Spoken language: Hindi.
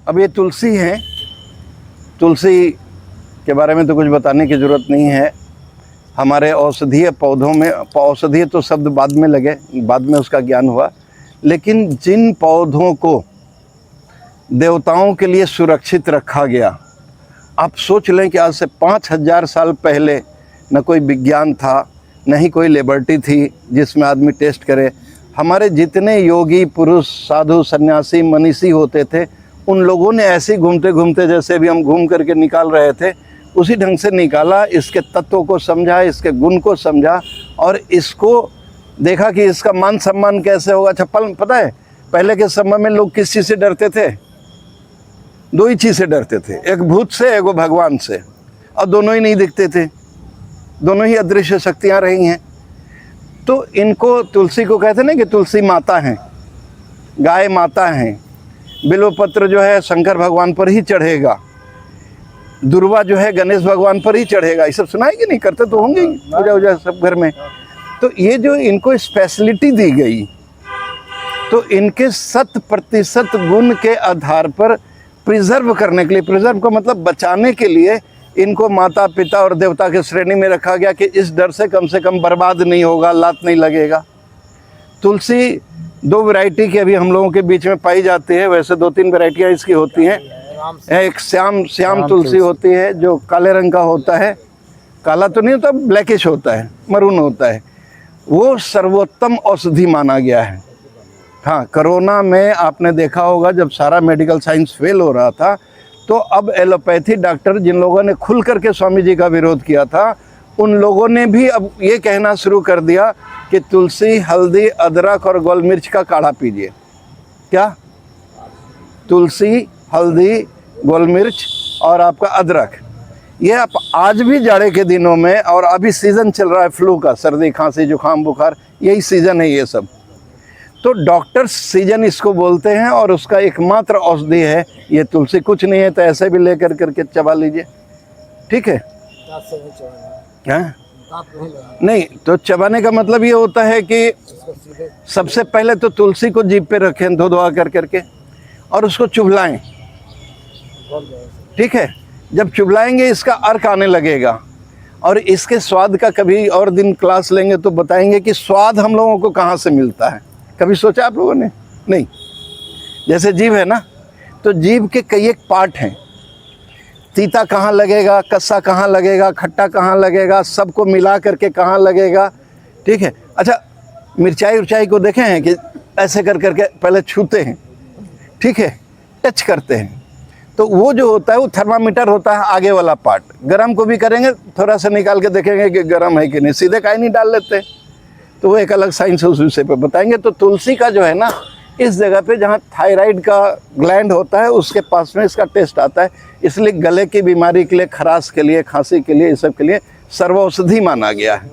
अब ये तुलसी है, तुलसी के बारे में तो कुछ बताने की ज़रूरत नहीं है। हमारे औषधीय पौधों में, औषधीय तो शब्द बाद में लगे, बाद में उसका ज्ञान हुआ, लेकिन जिन पौधों को देवताओं के लिए सुरक्षित रखा गया, आप सोच लें कि आज से 5000 साल पहले न कोई विज्ञान था, न ही कोई लेबॉरेटरी थी जिसमें आदमी टेस्ट करे। हमारे जितने योगी पुरुष, साधु, सन्यासी, मनीषी होते थे, उन लोगों ने ऐसे घूमते घूमते, जैसे भी हम घूम करके निकाल रहे थे, उसी ढंग से निकाला, इसके तत्वों को समझा, इसके गुण को समझा और इसको देखा कि इसका मान सम्मान कैसे होगा। अच्छा, पता है पहले के समय में लोग किस चीज़ से डरते थे? 2 ही चीज़ से डरते थे, एक भूत से, एक भगवान से, और दोनों ही नहीं दिखते थे, दोनों ही अदृश्य शक्तियाँ रही हैं। तो इनको, तुलसी को कहते हैं ना कि तुलसी माता हैं, गाय माता हैं। बिल्वपत्र जो है शंकर भगवान पर ही चढ़ेगा, दुर्वा जो है गणेश भगवान पर ही चढ़ेगा। ये सब सुना है कि नहीं? करते तो होंगे ही पूजा वूजा सब घर में। तो ये जो इनको स्पेशलिटी दी गई, तो इनके 100% गुण के आधार पर प्रिजर्व करने के लिए, प्रिजर्व का मतलब बचाने के लिए, इनको माता पिता और देवता के श्रेणी में रखा गया कि इस डर से कम बर्बाद नहीं होगा, लात नहीं लगेगा। तुलसी 2 वैरायटी की अभी हम लोगों के बीच में पाई जाती है। वैसे 2-3 वैरायटियाँ इसकी होती हैं। एक श्याम तुलसी होती है जो काले रंग का होता है, काला तो नहीं होता, ब्लैकिश होता है, मरून होता है। वो सर्वोत्तम औषधि माना गया है। हाँ, कोरोना में आपने देखा होगा जब सारा मेडिकल साइंस फेल हो रहा था, तो अब एलोपैथी डॉक्टर, जिन लोगों ने खुल करके स्वामी जी का विरोध किया था, उन लोगों ने भी अब ये कहना शुरू कर दिया कि तुलसी, हल्दी, अदरक और गोल मिर्च का काढ़ा पीजिए। क्या? तुलसी, हल्दी, गोल मिर्च और आपका अदरक, ये आप आज भी जाड़े के दिनों में, और अभी सीज़न चल रहा है फ्लू का, सर्दी, खांसी, जुकाम, बुखार, यही सीज़न है ये सब। तो डॉक्टर्स सीजन इसको बोलते हैं और उसका एकमात्र औषधि है ये तुलसी। कुछ नहीं है तो ऐसे भी लेकर करके चबा लीजिए, ठीक है? हाँ? नहीं, तो चबाने का मतलब ये होता है कि सबसे पहले तो तुलसी को जीभ पे रखें, धो कर करके, और उसको चुभलाएं, ठीक है? जब चुभलाएंगे इसका अर्क आने लगेगा। और इसके स्वाद का कभी और दिन क्लास लेंगे तो बताएंगे कि स्वाद हम लोगों को कहाँ से मिलता है। कभी सोचा आप लोगों ने? नहीं। जैसे जीभ है ना, तो जीभ के कई एक पार्ट हैं। तीता कहाँ लगेगा, कस्सा कहाँ लगेगा, खट्टा कहाँ लगेगा, सबको मिला करके कहाँ लगेगा, ठीक है? अच्छा, मिर्चाई उर्चाई को देखे हैं कि ऐसे कर करके पहले छूते हैं, ठीक है, टच करते हैं, तो वो जो होता है वो थर्मामीटर होता है, आगे वाला पार्ट। गरम को भी करेंगे, थोड़ा सा निकाल के देखेंगे कि गरम है कि नहीं, सीधे काहे नहीं डाल लेते, तो वो एक अलग साइंस उस विषय पर बताएंगे। तो तुलसी का जो है ना, इस जगह पे जहाँ थायराइड का ग्लैंड होता है उसके पास में इसका टेस्ट आता है, इसलिए गले की बीमारी के लिए, खराश के लिए, खांसी के लिए, इस सब के लिए सर्वौषधि माना गया है।